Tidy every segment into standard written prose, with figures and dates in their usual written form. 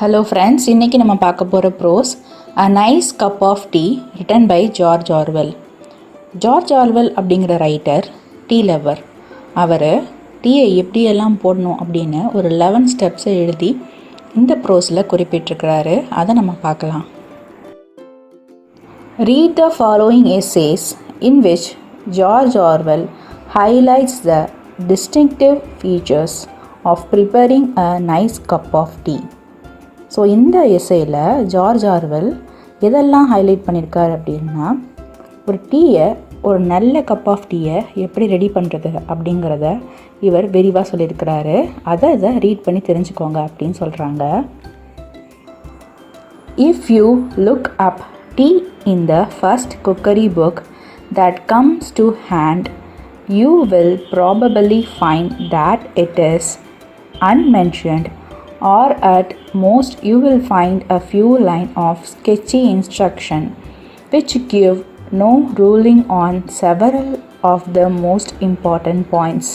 Hello friends, இன்றைக்கி நம்ம பார்க்க போகிற prose a nice cup of tea written by George Orwell. George Orwell அப்படிங்கிற ரைட்டர் டீ லவர். அவர் டீயை எப்படியெல்லாம் போடணும் அப்படின்னு ஒரு 11 ஸ்டெப்ஸை எழுதி இந்த ப்ரோஸில் குறிப்பிட்டிருக்கிறாரு. அதை நம்ம பார்க்கலாம். Read the following essays in which George Orwell highlights the distinctive features of preparing a nice cup of tea. So இந்த எஸ்ஸேயில் ஜார்ஜ் ஆர்வெல் எதெல்லாம் ஹைலைட் பண்ணியிருக்கார் அப்படின்னா, ஒரு டீயை, ஒரு நல்ல கப் ஆஃப் டீயை எப்படி ரெடி பண்ணுறது அப்படிங்கிறத இவர் விரிவாக சொல்லியிருக்கிறாரு. அதை ரீட் பண்ணி தெரிஞ்சுக்கோங்க அப்படின்னு சொல்கிறாங்க. If you look up tea in the first cookery book that comes to hand, you will probably find that it is unmentioned, or at most you will find a few lines of sketchy instruction which give no ruling on several of the most important points.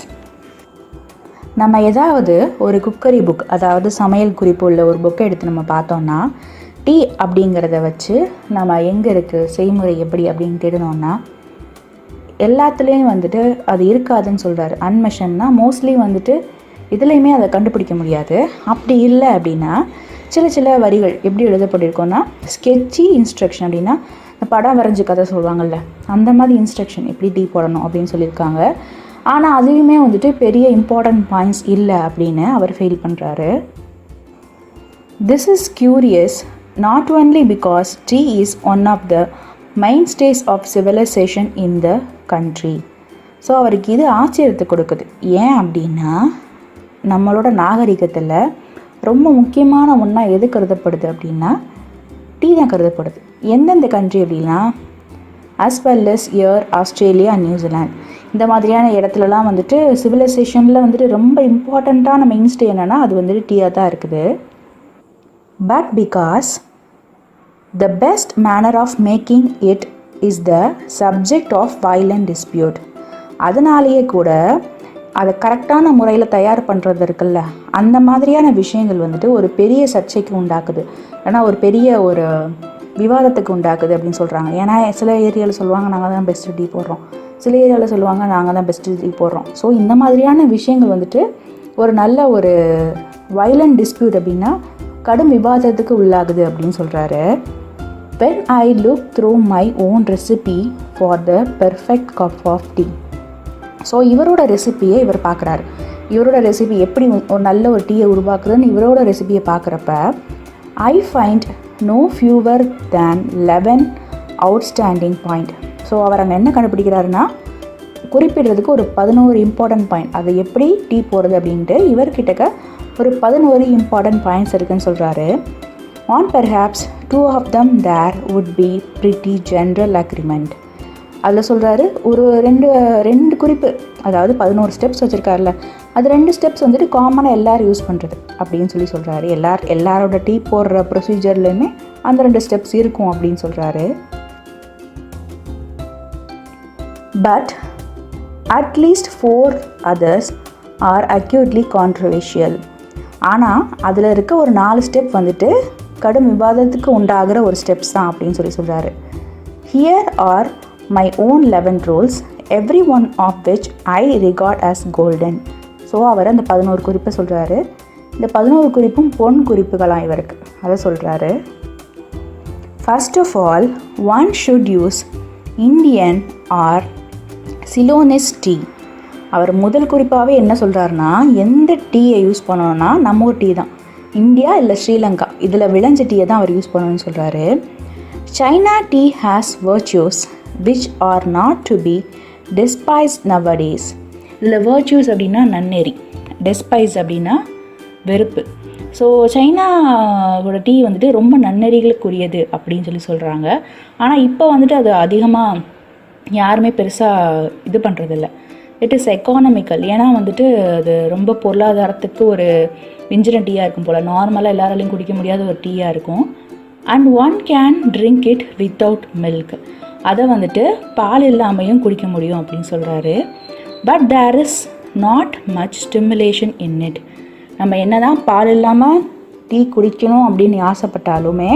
நம்ம ஏதாவது ஒரு cookery book, அதாவது சமையல் குறிப்பு உள்ள ஒரு புக்கை எடுத்து நம்ம பார்த்தோன்னா, டீ அப்படிங்கிறத வச்சு நம்ம எங்கே இருக்குது, செய்முறை எப்படி அப்படின்னு தேடினோன்னா எல்லாத்துலேயும் வந்துட்டு அது இருக்காதுன்னு சொல்கிறாரு. அன்மெஷன்னா மோஸ்ட்லி வந்துட்டு இதுலேயுமே அதை கண்டுபிடிக்க முடியாது. அப்படி இல்லை அப்படின்னா சில வரிகள் எப்படி எழுதப்பட்டிருக்கோன்னா, ஸ்கெட்சி இன்ஸ்ட்ரக்ஷன் அப்படின்னா இந்த படம் வரைஞ்சி கதை சொல்லுவாங்கள்ல, அந்த மாதிரி இன்ஸ்ட்ரக்ஷன் எப்படி டீ போடணும் அப்படின்னு சொல்லியிருக்காங்க. ஆனால் அதுவுமே வந்துட்டு பெரிய இம்பார்ட்டன்ட் பாயிண்ட்ஸ் இல்லை அப்படின்னு அவர் ஃபீல் பண்ணுறாரு. This is curious not only because tea is one of the mainstays of civilization in the country. So அவருக்கு இது ஆச்சரியத்தை கொடுக்குது. ஏன் அப்படின்னா, நம்மளோட நாகரிகத்தில் ரொம்ப முக்கியமான ஒன்றா எது கருதப்படுது அப்படின்னா டீ தான் கருதப்படுது. எந்தெந்த கண்ட்ரி அப்படின்னா, as well as here Australia, New Zealand, இந்த மாதிரியான இடத்துலலாம் வந்துட்டு சிவிலைசேஷனில் வந்துட்டு ரொம்ப இம்பார்ட்டண்ட்டான மெயின்ஸ்டே என்னென்னா அது வந்துட்டு டீயாக தான் இருக்குது. But because the best manner of making it is the subject of violent dispute, அதனாலேயே கூட அதை கரெக்டான முறையில் தயார் பண்ணுறது இருக்குல்ல, அந்த மாதிரியான விஷயங்கள் வந்துட்டு ஒரு பெரிய சர்ச்சைக்கு உண்டாக்குது, ஏன்னா ஒரு பெரிய ஒரு விவாதத்துக்கு உண்டாக்குது அப்படின்னு சொல்கிறாங்க. ஏன்னா சில ஏரியாவில் சொல்லுவாங்க நாங்கள் தான் பெஸ்ட்டு டீ போடுறோம், சில ஏரியாவில் சொல்லுவாங்க நாங்கள் தான் பெஸ்ட்டு டீ போடுறோம். ஸோ இந்த மாதிரியான விஷயங்கள் வந்துட்டு ஒரு நல்ல ஒரு வைலண்ட் டிஸ்பியூட் அப்படின்னா கடும் விவாதத்துக்கு உள்ளாகுது அப்படின்னு சொல்கிறாரு. When I look through my own recipe for the perfect cup of tea. So இவரோட ரெசிப்பியை இவர் பார்க்குறாரு. இவரோட ரெசிபி எப்படி ஒரு நல்ல ஒரு டீயை உருவாக்குறதுன்னு இவரோட ரெசிபியை பார்க்குறப்ப, I find no fewer than 11 outstanding point. So அவர் அங்கே என்ன கண்டுபிடிக்கிறாருன்னா, குறிப்பிடுறதுக்கு ஒரு 11 இம்பார்ட்டன்ட் பாயிண்ட், அதை எப்படி டீ போடுறது அப்படின்ட்டு இவர்கிட்டக்க ஒரு 11 இம்பார்ட்டன்ட் பாயிண்ட்ஸ் இருக்குதுன்னு சொல்கிறாரு. On perhaps 2 of them there would be pretty general agreement. அதில் சொல்கிறாரு ஒரு ரெண்டு குறிப்பு, அதாவது 11 ஸ்டெப்ஸ் வச்சுருக்காருல, அது 2 ஸ்டெப்ஸ் வந்துட்டு காமனாக எல்லோரும் யூஸ் பண்ணுறது அப்படின்னு சொல்கிறாரு. எல்லாரோட டீ போடுற ப்ரொசீஜர்லேயுமே அந்த 2 ஸ்டெப்ஸ் இருக்கும் அப்படின்னு சொல்கிறாரு. But at least 4 others are acutely controversial. ஆனால் அதில் இருக்க ஒரு 4 ஸ்டெப் வந்துட்டு கடும் விவாதத்துக்கு உண்டாகிற ஒரு ஸ்டெப்ஸ் தான் அப்படின்னு சொல்கிறாரு. Here are my own 11 rules, every one of which I regard as golden. So அவர் அந்த 11 குறிப்பை சொல்கிறாரு. இந்த 11 குறிப்பும் பொன் குறிப்புகளாம் இவருக்கு, அதை சொல்கிறாரு. First of all, one should use Indian or Ceylonese tea. அவர் முதல் குறிப்பாகவே என்ன சொல்கிறாருன்னா, எந்த டீயை யூஸ் பண்ணணும்னா நம்ம ஒரு டீ தான், இந்தியா இல்லை ஸ்ரீலங்கா இதில் விளைஞ்ச டீயை தான் அவர் யூஸ் பண்ணணும்னு சொல்கிறாரு. China tea has virtues which are not to be despised nowadays. இதில் virtues அப்படின்னா நன்னெறி, despise அப்படின்னா வெறுப்பு. ஸோ சைனாவோட டீ வந்துட்டு ரொம்ப நன்னெறிகளுக்குரியது அப்படின்னு சொல்கிறாங்க. ஆனால் இப்போ வந்துட்டு அது அதிகமாக யாருமே பெருசாக இது பண்ணுறதில்ல. இட் இஸ் எக்கானமிக்கல், ஏன்னா வந்துட்டு அது ரொம்ப பொருளாதாரத்துக்கு ஒரு விஞ்சின டீயாக இருக்கும் போல், நார்மலாக எல்லாராலையும் குடிக்க முடியாத ஒரு டீயாக இருக்கும். And one can drink it without milk, அதை வந்துட்டு பால் இல்லாமையும் குடிக்க முடியும் அப்படின்னு சொல்கிறாரு. But there is not much stimulation in it. நம்ம என்ன தான் பால் இல்லாமல் டீ குடிக்கணும் அப்படின்னு ஆசைப்பட்டாலுமே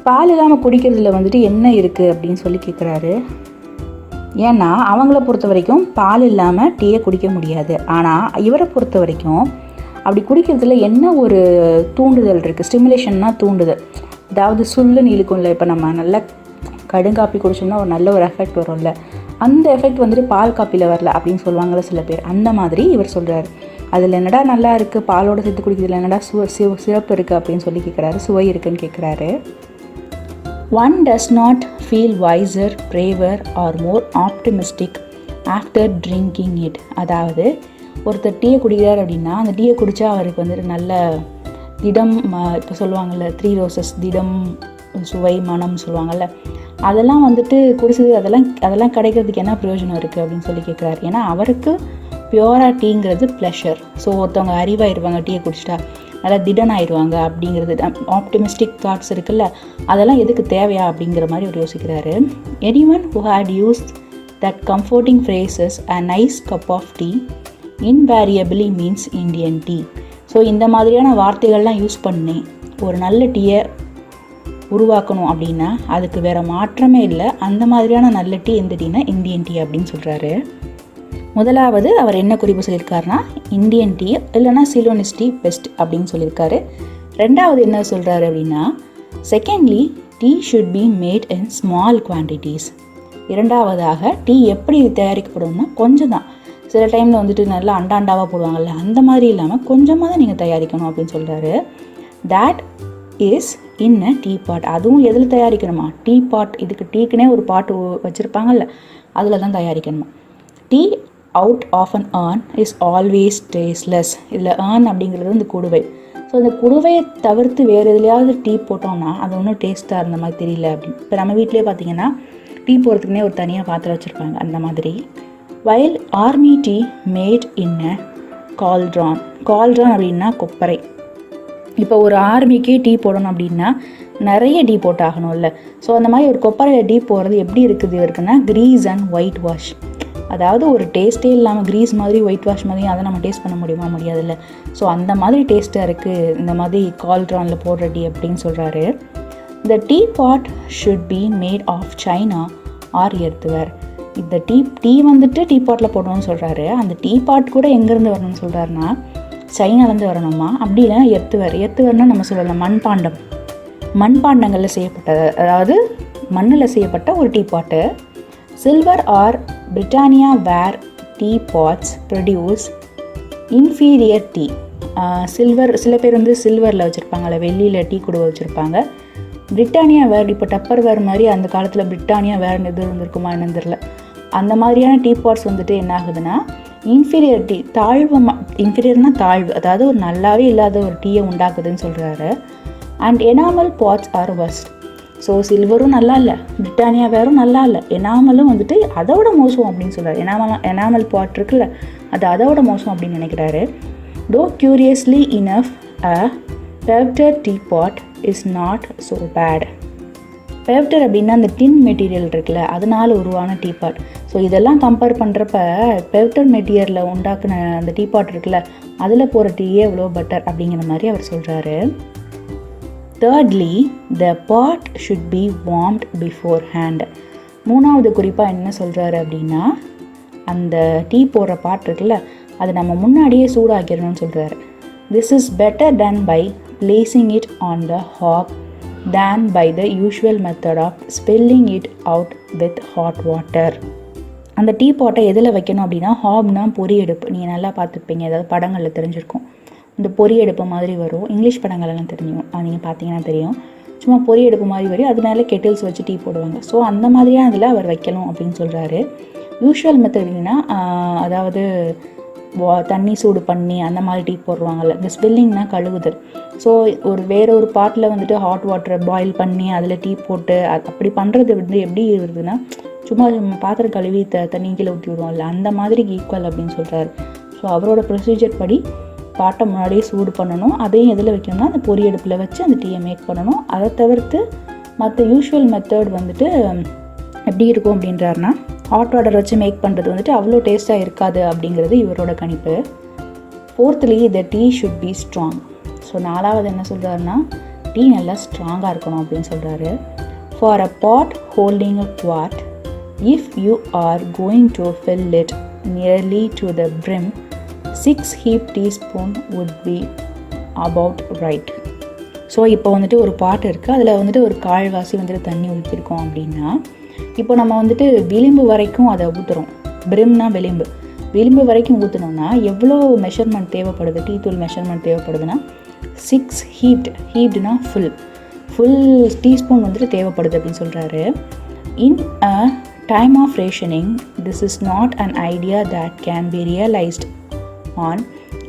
பால் இல்லாமல் குடிக்கிறதுல வந்துட்டு என்ன இருக்குது அப்படின்னு சொல்லி கேட்குறாரு. ஏன்னா அவங்கள பொறுத்த வரைக்கும் பால் இல்லாமல் டீயை குடிக்க முடியாது. ஆனால் இவரை பொறுத்த வரைக்கும் அப்படி குடிக்கிறதுல என்ன ஒரு தூண்டுதல் இருக்குது, ஸ்டிமுலேஷன்னா தூண்டுதல். அதாவது சுள்ளுன்னு இழுக்கும்ல, இப்போ நம்ம நல்லா கடுங்காப்பி குடிச்சோம்னா ஒரு நல்ல ஒரு எஃபெக்ட் வரும்ல, அந்த எஃபெக்ட் வந்துட்டு பால் காப்பியில் வரல அப்படின்னு சொல்லுவாங்கள்ல சில பேர். அந்த மாதிரி இவர் சொல்கிறாரு, அதில் என்னடா நல்லா இருக்குது, பாலோடு சேர்த்து குடிக்கிறதுல என்னடா சிறப்பு இருக்குது அப்படின்னு சொல்லி கேட்குறாரு, சுவை இருக்குன்னு கேட்குறாரு. One does not feel wiser, braver or more optimistic after drinking it. அதாவது ஒருத்தர் டீயை குடிக்கிறார் அப்படின்னா அந்த டீயை குடித்தா அவருக்கு வந்துட்டு நல்ல திடம், இப்போ சொல்லுவாங்கள்ல 3 ரோசஸ், திடம், சுவை, மனம் சொல்லுவாங்கள்ல, அதெல்லாம் வந்துட்டு குடிச்சது அதெல்லாம் கிடைக்கிறதுக்கு என்ன பிரயோஜனம் இருக்குது அப்படின்னு சொல்லி கேட்குறாரு. ஏன்னா அவருக்கு பியூராக டீங்கிறது ப்ளஷர். ஸோ ஒருத்தவங்க அறிவாயிருவாங்க டீயை குடிச்சிட்டா, நல்லா திடன் ஆயிடுவாங்க அப்படிங்கிறது, ஆப்டிமிஸ்டிக் தாட்ஸ் இருக்குல்ல, அதெல்லாம் எதுக்கு தேவையா அப்படிங்கிற மாதிரி அவர் யோசிக்கிறாரு. Anyone who had used that comforting phrases a nice cup of tea invariably means Indian tea. So இந்த மாதிரியான வார்த்தைகள்லாம் யூஸ் பண்ணி ஒரு நல்ல டீயை உருவாக்கணும் அப்படின்னா அதுக்கு வேறு மாற்றமே இல்லை. அந்த மாதிரியான நல்ல டீ எந்த டீனா இந்தியன் டீ அப்படின்னு சொல்கிறாரு. முதலாவது அவர் என்ன குறிப்பு சொல்லியிருக்காருனா இந்தியன் டீ இல்லைனா சிலோனிஸ் டீ பெஸ்ட் அப்படின்னு சொல்லியிருக்காரு. ரெண்டாவது என்ன சொல்கிறாரு அப்படின்னா, secondly tea should be made in small quantities. இரண்டாவதாக டீ எப்படி தயாரிக்கப்படும்னா கொஞ்சம் தான், சில டைமில் வந்துட்டு நல்லா அண்டாண்டாவாக போடுவாங்கள்ல, அந்த மாதிரி இல்லாமல் கொஞ்சமாக தான் நீங்கள் தயாரிக்கணும் அப்படின்னு சொல்கிறாரு. That is in a teapot. அதுவும் எதில் தயாரிக்கணுமா, டீ பாட். இதுக்கு டீக்குனே ஒரு பாட்டு வச்சுருப்பாங்கல்ல, அதில் தான் தயாரிக்கணுமா. Tea out of an urn is always tasteless. இதில் ஏர்ன் அப்படிங்கிறது இந்த குடுவை. ஸோ இந்த குடுவையை தவிர்த்து வேறு எதுலையாவது டீ போட்டோம்னா அது ஒன்றும் டேஸ்ட்டாக இருந்த மாதிரி தெரியல அப்படின்னு. இப்போ நம்ம வீட்டிலே பார்த்தீங்கன்னா டீ போடுறதுக்குனே ஒரு தனியாக பாத்திரம் வச்சுருப்பாங்க, அந்த மாதிரி. While army tea made in a cauldron. Cauldron அப்படின்னா கொப்பரை. இப்போ ஒரு ஆர்மிக்கே டீ போடணும் அப்படின்னா நிறைய டீ போட்டாகணும்ல. ஸோ அந்த மாதிரி ஒரு கொப்பரையில் டீ போடுறது எப்படி இருக்குது இருக்குன்னா க்ரீஸ் அண்ட் ஒயிட் வாஷ். அதாவது ஒரு டேஸ்ட்டே இல்லாமல் க்ரீஸ் மாதிரி ஒயிட் வாஷ் மாதிரி அதை நம்ம டேஸ்ட் பண்ண முடியாதுல்ல. ஸோ அந்த மாதிரி டேஸ்ட்டாக இருக்குது இந்த மாதிரி கால்ட்ரானில் போடுற டீ அப்படின்னு சொல்கிறாரு. The tea pot should be made of china or earthenware. இந்த டீ வந்துட்டு டீ பாட்டில் போடணும்னு சொல்கிறாரு. அந்த டீ பாட் கூட எங்கேருந்து வரணும்னு சொல்கிறாருன்னா சைனாலேருந்து வரணுமா, அப்படி இல்லைன்னா எர்த்துவேர்னா நம்ம சொல்லலாம் மண்பாண்டங்களில் செய்யப்பட்டது, அதாவது மண்ணில் செய்யப்பட்ட ஒரு teapot. Silver or Britannia ware teapots produce inferior tea. Silver, சில பேர் வந்து சில்வரில் வச்சுருப்பாங்கல்ல, வெள்ளியில் டீ கூட வச்சுருப்பாங்க. பிரிட்டானியா வேர், இப்போ டப்பர் வேர் மாதிரி அந்த காலத்தில் பிரிட்டானியா வேர் எது இருந்திருக்குமா என்னன்னு தெரியல. அந்த மாதிரியான டீ பாட்ஸ் வந்துட்டு என்ன ஆகுதுன்னா இன்ஃபீரியர் டீ, இன்ஃபீரியர்னால் தாழ்வு, அதாவது ஒரு நல்லாவே இல்லாத ஒரு டீயை உண்டாக்குதுன்னு சொல்கிறாரு. And enamel pots are worst. So சில்வரும் நல்லா இல்லை, பிரிட்டானியா வேரும் நல்லா இல்லை, எனாமலும் வந்துட்டு அதோட மோசம் அப்படின்னு சொல்கிறார். எனாமல் பாட் இருக்குல்ல, அது அதோட மோசம் அப்படின்னு நினைக்கிறாரு. Though curiously enough a pewter tea pot is not so bad. Pewter அப்படின்னா அந்த டின் மெட்டீரியல் இருக்குல்ல, அதனால் உருவான டீ பாட். ஸோ இதெல்லாம் கம்பேர் பண்ணுறப்ப பெவ்டர் மெட்டீரியலில் உண்டாக்குன அந்த டீ பாட் இருக்குல்ல, அதில் போகிற டீயே எவ்வளோ பெட்டர் அப்படிங்கிற மாதிரி அவர் சொல்கிறாரு. Thirdly the pot should be warmed beforehand. மூணாவது குறிப்பாக என்ன சொல்கிறாரு அப்படின்னா அந்த டீ போடுற பாட் இருக்குல்ல, அது நம்ம முன்னாடியே சூடாக்கிடணும்னு சொல்கிறாரு. This is better done by placing it on the hob than by the usual method of spilling it out with hot water. அந்த டீ பாட்டை எதில் வைக்கணும் அப்படின்னா ஹாப்னா பொரியடுப்பு. நீங்கள் நல்லா பார்த்துருப்பீங்க, ஏதாவது படங்களில் தெரிஞ்சிருக்கும். இந்த பொரியடுப்பு மாதிரி வரும், இங்கிலீஷ் படங்களெல்லாம் தெரியும், நீங்கள் பார்த்தீங்கன்னா தெரியும். சும்மா பொரியடுப்பு மாதிரி வரும், அது மேலே கெட்டில்ஸ் வச்சு டீ போடுவாங்க. ஸோ அந்த மாதிரியான இதில் அவர் வைக்கணும் அப்படின்னு சொல்கிறாரு. யூஷுவல் மெத்தட் எப்படின்னா அதாவது தண்ணி சூடு பண்ணி அந்த மாதிரி டீ போடுவாங்கள்ல, இந்த ஸ்பில்லிங்னா கழுவுதல். ஸோ வேறு ஒரு பாட்டில் வந்துட்டு ஹாட் வாட்டரை பாயில் பண்ணி அதில் டீ போட்டு அப்படி பண்ணுறது வந்து எப்படி இருக்குதுன்னா சும்மா பாத்திரம் கழுவி தண்ணி கீழே ஊற்றி விடுவோம்ல, அந்த மாதிரி ஈக்குவல் அப்படின்னு சொல்கிறாரு. ஸோ அவரோட ப்ரொசீஜர் படி பாட்டை முன்னாடியே சூடு பண்ணணும், அதையும் எதில் வைக்கணும்னா அந்த பொரியடுப்பில் வச்சு அந்த டீயை மேக் பண்ணணும். அதை தவிர்த்து மற்ற யூஷுவல் மெத்தட் வந்துட்டு எப்படி இருக்கும் அப்படின்றாருனா ஹாட் வாட்டர் வச்சு மேக் பண்ணுறது வந்துட்டு அவ்வளோ டேஸ்ட்டாக இருக்காது அப்படிங்கிறது இவரோட கணிப்பு. Fourthly the tea should be strong. So 4வது என்ன சொல்கிறாருன்னா டீ நல்லா ஸ்ட்ராங்காக இருக்கணும் அப்படின்னு சொல்கிறாரு. For a pot holding a quart, if you are going to fill it nearly to the brim, 6 heaped teaspoon would be about right. ஸோ இப்போ வந்துட்டு ஒரு பாட்டு இருக்குது, அதில் வந்துட்டு ஒரு கால்வாசி வந்துட்டு தண்ணி ஊற்றிருக்கோம் அப்படின்னா, இப்போ நம்ம வந்துட்டு விளிம்பு வரைக்கும் அதை ஊற்றுறோம். பிரிம்னா விளிம்பு வரைக்கும் ஊற்றணும்னா எவ்வளோ மெஷர்மெண்ட் தேவைப்படுது, டீ தூள் மெஷர்மெண்ட் தேவைப்படுதுன்னா 6 ஹீப்டுனா ஃபுல் டீஸ்பூன் வந்துட்டு தேவைப்படுது அப்படின்னு சொல்கிறாரு. In a time of rationing, this is not an idea that can be realised on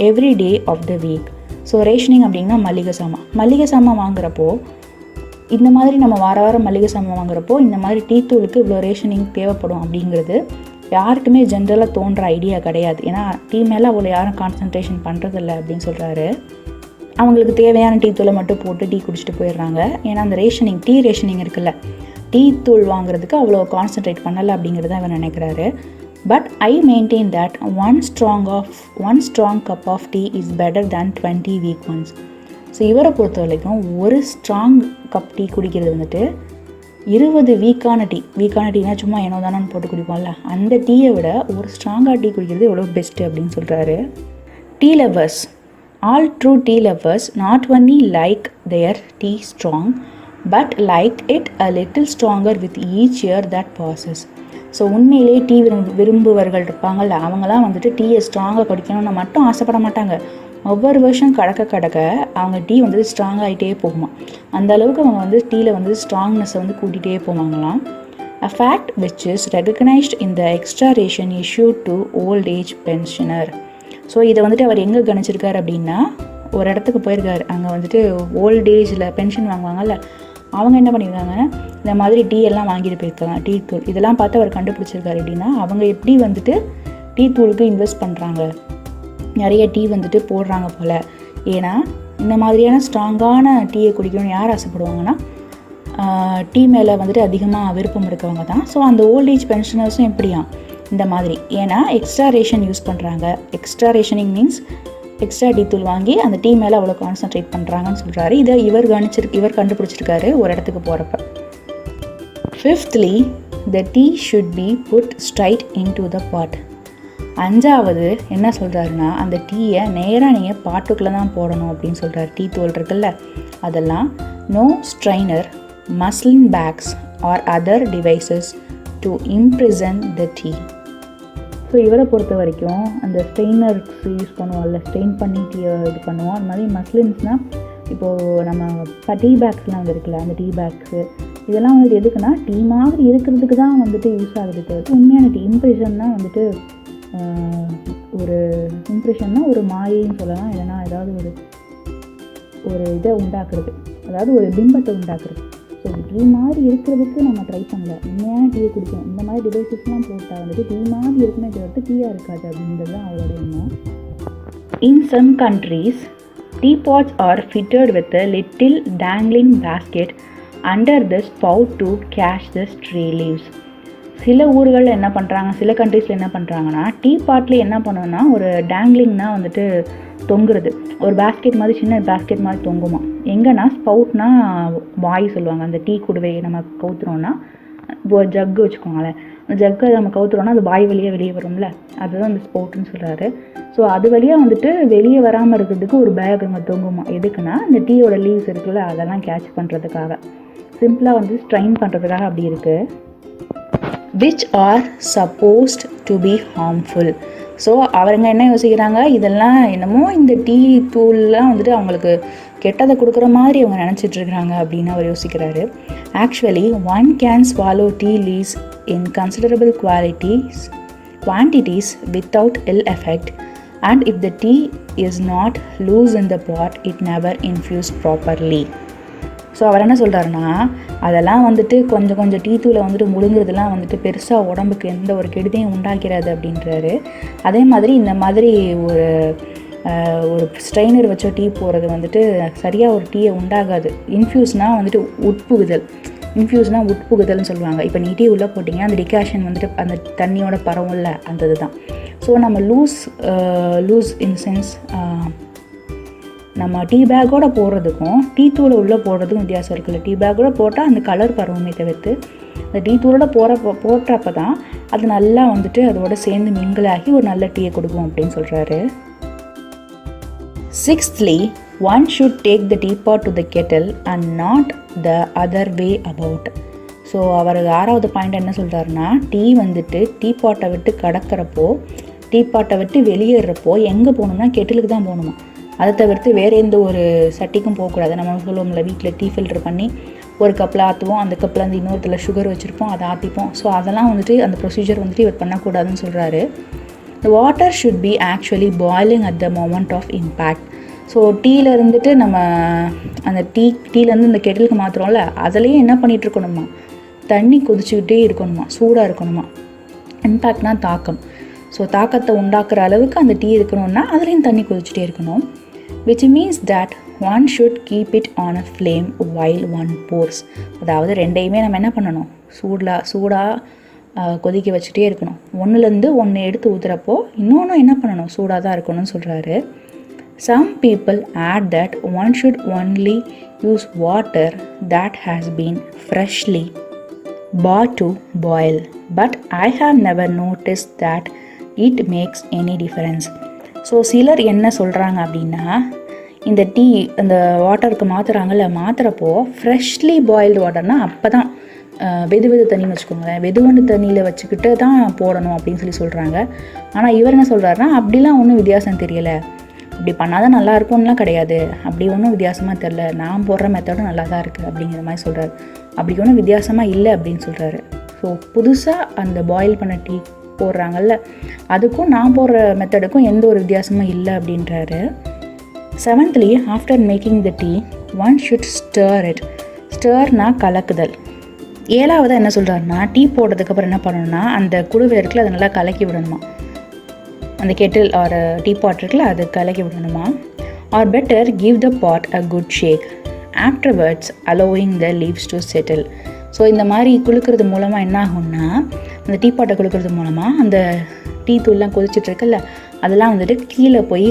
every day of the week. So rationing அப்படின்னா மளிகை சாமான் வாங்குறப்போ இந்த மாதிரி நம்ம வாரம் மளிகை சாமான் வாங்குறப்போ இந்த மாதிரி டீ தூளுக்கு இவ்வளோ ரேஷனிங் தேவைப்படும் அப்படிங்கிறது யாருக்குமே ஜென்ரலாக தோன்ற ஐடியா கிடையாது. ஏன்னா டீ மேலே அவ்வளோ யாரும் கான்சன்ட்ரேஷன் பண்ணுறதில்ல அப்படின்னு சொல்கிறாரு. அவங்களுக்கு தேவையான டீ தூளை மட்டும் போட்டு டீ குடிச்சிட்டு போயிடுறாங்க. ஏன்னா அந்த டீ ரேஷனிங் இருக்குல்ல, டீ தூள் வாங்குறதுக்கு அவ்வளோ கான்சன்ட்ரேட் பண்ணலை அப்படிங்கிறத அவர் நினைக்கிறாரு. But I maintain that one strong cup of tea is better than 20 weak ones. So இவரை பொறுத்த வரைக்கும் ஒரு ஸ்ட்ராங் கப் டீ குடிக்கிறது வந்துட்டு 20 வீக்கான டீனா சும்மா ஏனோ தானு போட்டு குடிப்போம்ல, அந்த டீயை விட ஒரு ஸ்ட்ராங்காக டீ குடிக்கிறது எவ்வளோ பெஸ்ட்டு அப்படின்னு சொல்கிறாரு. Tea lovers, all true tea lovers not only like their tea strong but like it a little stronger with each year that passes. So உண்மையிலே டீ விரும்புவர்கள் இருப்பாங்கள்ல, அவங்களாம் வந்துட்டு டீயை ஸ்ட்ராங்காக குடிக்கணும்னு மட்டும் ஆசைப்பட மாட்டாங்க. ஒவ்வொரு வருஷம் கடக்க அவங்க டீ வந்துட்டு ஸ்ட்ராங் ஆகிட்டே போகுமா. அந்த அளவுக்கு அவங்க வந்து டீயில் வந்து ஸ்ட்ராங்னஸை வந்து கூட்டிகிட்டே போவாங்களாம். A fact which is recognised in the extra ration issue to old age pensioner. So இதை வந்துட்டு அவர் எங்கே கணிச்சிருக்காரு அப்படின்னா, ஒரு இடத்துக்கு போயிருக்காரு. அங்கே வந்துட்டு ஓல்ட் ஏஜில் பென்ஷன் வாங்குவாங்கல்ல, அவங்க என்ன பண்ணியிருக்காங்க, இந்த மாதிரி டீ எல்லாம் வாங்கிட்டு போயிருக்காங்க. டீ தூள் இதெல்லாம் பார்த்து அவர் கண்டுபிடிச்சிருக்காரு. அப்படின்னா அவங்க எப்படி வந்துட்டு டீ தூளுக்கு இன்வெஸ்ட் பண்ணுறாங்க, நிறைய டீ வந்துட்டு போடுறாங்க போல். ஏன்னா இந்த மாதிரியான ஸ்ட்ராங்கான டீயை குடிக்கணும்னு யார் ஆசைப்படுவாங்கன்னா, டீ மேலே வந்துட்டு அதிகமாக விருப்பம் இருக்கவங்க தான். ஸோ அந்த ஓல்ட் ஏஜ் பென்ஷனர்ஸும் எப்படியா இந்த மாதிரி, ஏன்னா எக்ஸ்ட்ரா ரேஷன் யூஸ் பண்ணுறாங்க. Extra rationing means extra tea தூள் வாங்கி அந்த டீ மேலே அவ்வளோ கான்சன்ட்ரேட் பண்ணுறாங்கன்னு சொல்கிறாரு. இதை இவர் கண்டுபிடிச்சிருக்காரு ஒரு இடத்துக்கு போகிறப்ப. 5thly, the tea should be put straight into the pot. 5வது என்ன சொல்கிறாருன்னா, அந்த டீயை நேராக நீங்கள் பாட்டுக்குள்ளே தான் போடணும் அப்படின்னு சொல்கிறாரு. டீ தூள் இருக்குல்ல, அதெல்லாம் no strainer, muslin bags or other devices to imprison the tea. So இவரை பொறுத்த வரைக்கும் அந்த ஸ்ட்ரெயினர்ஸ் யூஸ் பண்ணுவோம்ல, ஸ்ட்ரெயின் பண்ணி டீயை இது பண்ணுவோம். அது மாதிரி மஸ்லின்ஸ்னால் இப்போது நம்ம டீ பேக்ஸ்லாம் வந்து இருக்குல்ல, அந்த டீ பேக்ஸு இதெல்லாம் வந்துட்டு எதுக்குன்னா டீ மாதிரி இருக்கிறதுக்கு தான் வந்துட்டு யூஸ் ஆகுது. தவிர்த்து உண்மையான டீ இம்ப்ரெஷன்னா வந்துட்டு ஒரு மாயைன்னு சொல்லலாம். இல்லைனா ஏதாவது ஒரு இதை உண்டாக்குறது, அதாவது ஒரு பிம்பத்தை உண்டாக்குறது. ஸோ டீ மாதிரி இருக்கிறதுக்கு நம்ம ட்ரை பண்ணல, உண்மையான டீயை குடிக்கணும். இந்த மாதிரி டிவைசஸ்லாம் போட்டால் வந்துட்டு டீ மாதிரி இருக்குமே தவிர்த்து டீயாக இருக்காது அப்படின்றது தான் அவரோட எண்ணம். In some countries teapots are fitted with a little dangling basket under the spout to catch the stray leaves. சில ஊர்களில் என்ன பண்ணுறாங்க, சில கண்ட்ரீஸில் என்ன பண்ணுறாங்கன்னா, டீ பாட்லேயே என்ன பண்ணணும்னா ஒரு டேங்லிங்னா வந்துட்டு தொங்குறது, ஒரு பேஸ்கெட் மாதிரி, சின்ன பேஸ்கெட் மாதிரி தொங்குமா. எங்கன்னா ஸ்பவுட்னா வாய் சொல்லுவாங்க. அந்த டீ குடுவையை நம்ம கவுத்துறோன்னா, ஜக்கு வச்சுக்கோங்களேன், அந்த ஜக்கை நம்ம கவுத்துறோன்னா அது வாய் வழியாக வெளியே வரும்ல, அதுதான் அந்த ஸ்பவுட்னு சொல்கிறாரு. ஸோ அது வழியாக வந்துட்டு வெளியே வராமல் இருக்கிறதுக்கு ஒரு பேக் அங்கே தொங்குமா. எதுக்குன்னா இந்த டீயோட லீவ்ஸ் இருக்குல்ல, அதெல்லாம் கேட்ச் பண்ணுறதுக்காக, சிம்பிளாக வந்து ஸ்ட்ரைன் பண்ணுறதுக்காக அப்படி இருக்குது. which are supposed to be harmful. So அவருங்க என்ன யோசிக்கிறாங்க, இதெல்லாம் என்னமோ இந்த டீ தூள்லாம் வந்துட்டு அவங்களுக்கு கெட்டதை கொடுக்குற மாதிரி அவங்க நினச்சிட்ருக்குறாங்க அப்படின்னு அவர் யோசிக்கிறாரு. Actually one can swallow tea leaves in considerable quantities without ill effect, and if the tea is not loose in the pot, it never infused properly. So அவர் என்ன சொல்கிறாருன்னா, அதெல்லாம் வந்துட்டு கொஞ்சம் டீ தூளை வந்துட்டு முழுங்குறதுலாம் வந்துட்டு பெருசாக உடம்புக்கு எந்த ஒரு கெடுதியும் உண்டாக்கிறாது அப்படின்றாரு. அதே மாதிரி இந்த மாதிரி ஒரு ஸ்ட்ரெயினர் வச்ச டீ போடுறது வந்துட்டு சரியாக ஒரு டீயை உண்டாகாது. இன்ஃப்யூஸ்னால் வந்துட்டு உட்புகுதல்னு சொல்லுவாங்க. இப்போ நீ டீ உள்ளே போட்டிங்கன்னா அந்த டிகாஷன் வந்துட்டு அந்த தண்ணியோட பரவும்ல, அந்த இதுதான். ஸோ நம்ம லூஸ் இன் சென்ஸ் நம்ம டீ பேக்கோடு போடுறதுக்கும் டீ தூளை உள்ளே போடுறதுக்கும் வித்தியாசம் இருக்குல்ல. டீ பேக்கோடு போட்டால் அந்த கலர் பரவுமே தவிர்த்து அந்த டீ தூளோட போட்டப்போ தான் அது நல்லா வந்துட்டு அதோட சேர்ந்து மிங்கிளாகி ஒரு நல்ல டீயை கொடுக்கும் அப்படின்னு சொல்கிறாரு. 6thly, one should take the teapot to the kettle and not the other way about. So அவர் 6வது பாயிண்ட் என்ன சொல்கிறாருன்னா, டீ வந்துட்டு டீபாட்டை விட்டு கடக்கிறப்போ, டீபாட்டை விட்டு வெளியேறப்போ எங்கே போகணும்னா கெட்டிலுக்கு தான் போகணுமா. அதை தவிர்த்து வேறு எந்த ஒரு சட்டிக்கும் போகக்கூடாது. நம்ம சொல்லுவோம்ல, வீட்டில் டீ ஃபில்டர் பண்ணி ஒரு கப்பில் ஆற்றுவோம், அந்த கப்பில் வந்து இன்னொருத்தில் சுகர் வச்சுருப்போம், அதை ஆற்றிப்போம். ஸோ அதெல்லாம் வந்துட்டு அந்த ப்ரொசீஜர் வந்துட்டு இவர் பண்ணக்கூடாதுன்னு சொல்கிறாரு. The water should be actually boiling at the moment of impact. So டீயில் இருந்துட்டு நம்ம அந்த டீலேருந்து இந்த கெட்டிலுக்கு மாற்றுறோம்ல, அதுலேயே என்ன பண்ணிகிட்ருக்கணுமா, தண்ணி கொதிச்சுக்கிட்டே இருக்கணுமா, சூடாக இருக்கணுமா. இம்பேக்ட்னா தாக்கம். ஸோ தாக்கத்தை உண்டாக்குற அளவுக்கு அந்த டீ இருக்கணும்னா அதுலேயும் தண்ணி கொதிச்சுட்டே இருக்கணும். which means that one should keep it on a flame while one pours. அதாவது ரெண்டையுமே நம்ம என்ன பண்ணணும், சூடாக கொதிக்க வச்சுட்டே இருக்கணும். ஒன்றுலேருந்து ஒன்று எடுத்து ஊற்றுறப்போ இன்னொன்று என்ன பண்ணணும், சூடாக தான் இருக்கணும்னு சொல்கிறாரு. Some people add that one should only use water that has been freshly brought to boil, but I have never noticed that it makes any difference. So சிலர் என்ன சொல்கிறாங்க அப்படின்னா, இந்த டீ அந்த வாட்டருக்கு மாற்றுறப்போ ஃப்ரெஷ்லி பாயில்டு வாட்டர்னால் அப்போ தான் வெது தண்ணின்னு வச்சுக்கோங்களேன், வெதுவண்டு தண்ணியில் வச்சுக்கிட்டு தான் போடணும் அப்படின்னு சொல்கிறாங்க. ஆனால் இவர் என்ன சொல்கிறாருன்னா, அப்படிலாம் ஒன்றும் வித்தியாசம் தெரியலை, அப்படி பண்ணால் தான் நல்லா இருக்கும்லாம் கிடையாது, அப்படி ஒன்றும் வித்தியாசமாக தெரில, நான் போடுற மெத்தடும் நல்லா தான் இருக்குது அப்படிங்கிற மாதிரி சொல்கிறாரு. அப்படி ஒன்றும் வித்தியாசமாக இல்லை அப்படின்னு சொல்கிறாரு. ஸோ புதுசாக அந்த பாயில் பண்ண டீ போடுறாங்கல்ல, அதுக்கும் நான் போடுற மெத்தடுக்கும் எந்த ஒரு வித்தியாசமும் இல்லை அப்படின்றாரு. 7thly, after making the tea, one should stir it. ஸ்டர்னா கலக்குதல். 7வது என்ன சொல்கிறாருன்னா, டீ போடுறதுக்கப்புறம் என்ன பண்ணணும்னா, அந்த குடுவை இருக்குல்ல அதை நல்லா கலக்கி விடணுமா, அந்த கெட்டில் ஆர் டீ பாட் இருக்குல்ல அது கலக்கி விடணுமா. Or better give the pot a good shake afterwards allowing the leaves to settle. So இந்த மாதிரி குளுக்கிறது மூலமாக என்ன ஆகும்னா, அந்த டீ பாட்டை குளுக்கிறது மூலமாக அந்த டீ தூள்லாம் கொதிச்சிட்ருக்குல்ல அதெல்லாம் வந்துட்டு கீழே போய்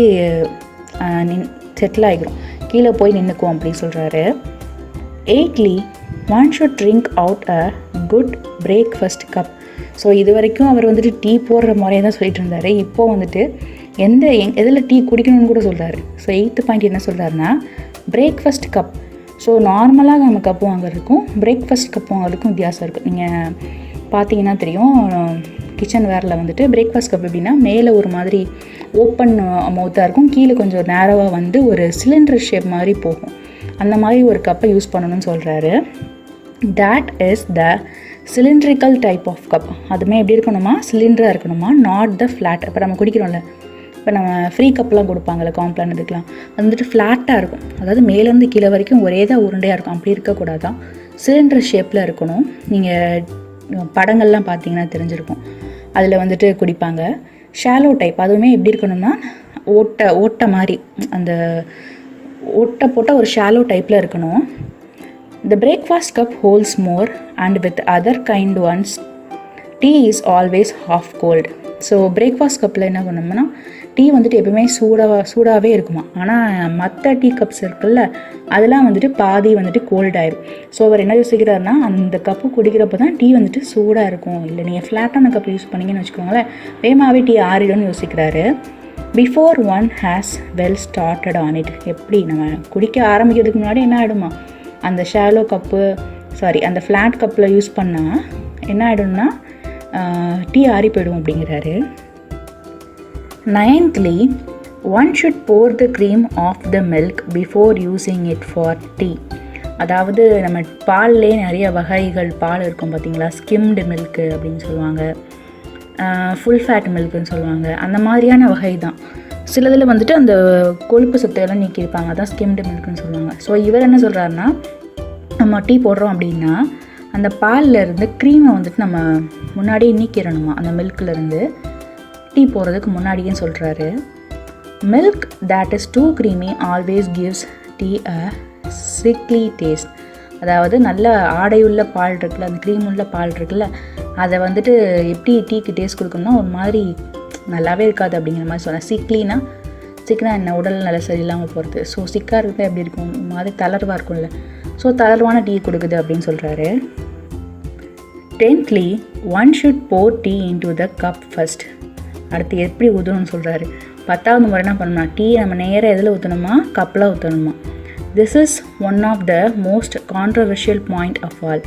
செட்டில் ஆகிடும், கீழே போய் நின்றுக்கும் அப்படின்னு சொல்கிறாரு. 8thly, one should drink out a good breakfast cup. So இது வரைக்கும் அவர் வந்துட்டு டீ போடுற முறையை தான் சொல்லிட்டு இருந்தார். இப்போது வந்துட்டு எதில் டீ குடிக்கணும்னு கூட சொல்கிறாரு. ஸோ 8th பாயிண்ட் என்ன சொல்கிறாருன்னா, பிரேக்ஃபாஸ்ட் கப். ஸோ நார்மலாக நம்ம கப்பு வாங்குறதுக்கும் பிரேக்ஃபாஸ்ட் கப் வாங்குறதுக்கும் வித்தியாசம் இருக்குது. நீங்கள் பார்த்தீங்கன்னா தெரியும், கிச்சன் வேரில் வந்துட்டு பிரேக்ஃபாஸ்ட் கப் எப்படின்னா மேலே ஒரு மாதிரி ஓப்பன் மவுத்தாக இருக்கும், கீழே கொஞ்சம் நேரோவாக வந்து ஒரு சிலிண்டர் ஷேப் மாதிரி போகும். அந்த மாதிரி ஒரு கப்பை யூஸ் பண்ணணும்னு சொல்கிறாரு. That is the cylindrical type half cup. அதுவுமே எப்படி இருக்கணுமா, சிலிண்டராக இருக்கணுமா, நாட் த ஃப்ளாட். இப்போ நம்ம குடிக்கிறோம்ல, இப்போ நம்ம ஃப்ரீ கப்லாம் கொடுப்பாங்கள்ல காம்ப்ளான் இதுக்கெலாம், அது வந்துட்டு ஃப்ளாட்டாக இருக்கும், அதாவது மேலேருந்து கீழே வரைக்கும் ஒரே தான் உருண்டையாக இருக்கும், அப்படி இருக்கக்கூடாது தான், சிலிண்டர் ஷேப்பில் இருக்கணும். நீங்கள் படங்கள்லாம் பார்த்தீங்கன்னா தெரிஞ்சிருக்கும், அதில் வந்துட்டு குடிப்பாங்க. ஷாலோ டைப் அதுவுமே எப்படி இருக்கணும்னா ஓட்டை மாதிரி, அந்த ஓட்டை போட்டால் ஒரு ஷாலோ டைப்பில் இருக்கணும். The breakfast cup holds more and with other kind ones tea is always half cold. So breakfast கப்பில் என்ன பண்ணோம்னா டீ வந்துட்டு எப்பவுமே சூடாகவே இருக்குமா. ஆனால் மற்ற டீ கப்ஸ் இருக்குல்ல அதெல்லாம் வந்துட்டு பாதி வந்துட்டு கோல்டாயிரும். ஸோ அவர் என்ன யோசிக்கிறாருன்னா, அந்த கப்பு குடிக்கிறப்போ தான் டீ வந்துட்டு சூடாக இருக்கும். இல்லை நீங்கள் ஃப்ளாட்டான கப் யூஸ் பண்ணிங்கன்னு வச்சுக்கோங்களேன், வேகமாகவே டீ ஆறிடும்னு யோசிக்கிறாரு. Before one has well started on it. எப்படி நம்ம குடிக்க ஆரம்பிக்கிறதுக்கு முன்னாடி என்ன ஆகிடுமா, அந்த ஷாலோ கப்பு அந்த ஃப்ளாட் கப்பில் யூஸ் பண்ணால் என்ன ஆகிடும்னா டீ ஆறி போய்டும் அப்படிங்கிறாரு. 9thly, one should pour the cream of the milk before using it for tea. அதாவது நம்ம பால்லே நிறைய வகைகள் பால் இருக்கும் பார்த்தீங்களா, ஸ்கிம்டு மில்க்கு அப்படின்னு சொல்லுவாங்க, ஃபுல் ஃபேட் மில்க்குன்னு சொல்லுவாங்க, அந்த மாதிரியான வகை தான். சிலதில் வந்துட்டு அந்த கொழுப்பு சத்தையெல்லாம் நீக்கியிருப்பாங்க, அதான் ஸ்கிம்டு மில்க்குன்னு சொல்லுவாங்க. ஸோ இவர் என்ன சொல்கிறாருன்னா, நம்ம டீ போடுறோம் அப்படின்னா அந்த பாலில் இருந்து க்ரீமை வந்துட்டு நம்ம முன்னாடியே நீக்கிடணுமா, அந்த மில்க்லேருந்து டீ போடுறதுக்கு முன்னாடியே சொல்கிறாரு. Milk that is too creamy always gives tea a sickly taste. அதாவது நல்ல ஆடையுள்ள பால் இருக்குல்ல, அந்த க்ரீம் உள்ள பால் இருக்குல்ல, அதை வந்துட்டு எப்படி டீக்கு டேஸ்ட் கொடுக்கணும்னா ஒரு மாதிரி நல்லாவே இருக்காது அப்படிங்கிற மாதிரி சொன்னேன். சிக்லினா சிக்னா என்ன உடல் நல்ல சரியில்லாமல் போகிறது. ஸோ சிக்காக இருக்கிறது எப்படி இருக்கும், மாதிரி தளர்வாக இருக்கும்ல. ஸோ தளர்வான டீ கொடுக்குது அப்படின்னு சொல்கிறாரு. 10th, one should pour tea into the cup first. அடுத்து எப்படி ஊற்றணும்னு சொல்கிறாரு. 10வது முறை என்ன பண்ணணும்னா டீ நம்ம நேராக எதில் ஊற்றணுமா, கப்பில் ஊற்றணுமா. This is one of the most controversial point of all.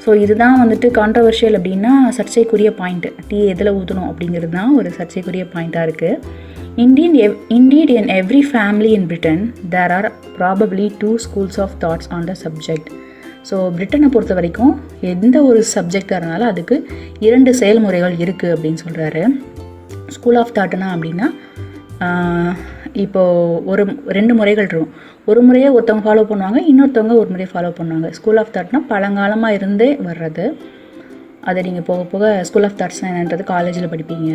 So இதுதான் வந்துட்டு கான்ட்ரவர்ஷியல் அப்படின்னா சர்ச்சைக்குரிய பாயிண்ட்டு. டீ எதில் ஊற்றணும் அப்படிங்கிறது தான் ஒரு சர்ச்சைக்குரிய பாயிண்ட்டாக இருக்குது. Indeed, in every family in Britain, there are probably 2 schools of thoughts on the subject. So பிரிட்டனை பொறுத்த வரைக்கும் எந்த ஒரு சப்ஜெக்டாக இருந்தாலும் அதுக்கு 2 செயல்முறைகள் இருக்குது அப்படின்னு சொல்கிறாரு. ஸ்கூல் ஆஃப் தாட்னா அப்படின்னா இப்போது 2 முறைகள் இருக்கும். ஒரு முறையை ஒருத்தவங்க ஃபாலோ பண்ணுவாங்க, இன்னொருத்தவங்க ஒரு முறையை ஃபாலோ பண்ணுவாங்க. ஸ்கூல் ஆஃப் தாட்னா பழங்காலமாக இருந்தே வர்றது. அதை நீங்கள் போக போக ஸ்கூல் ஆஃப் தாட்ஸ்னால் என்னன்றது காலேஜில் படிப்பீங்க.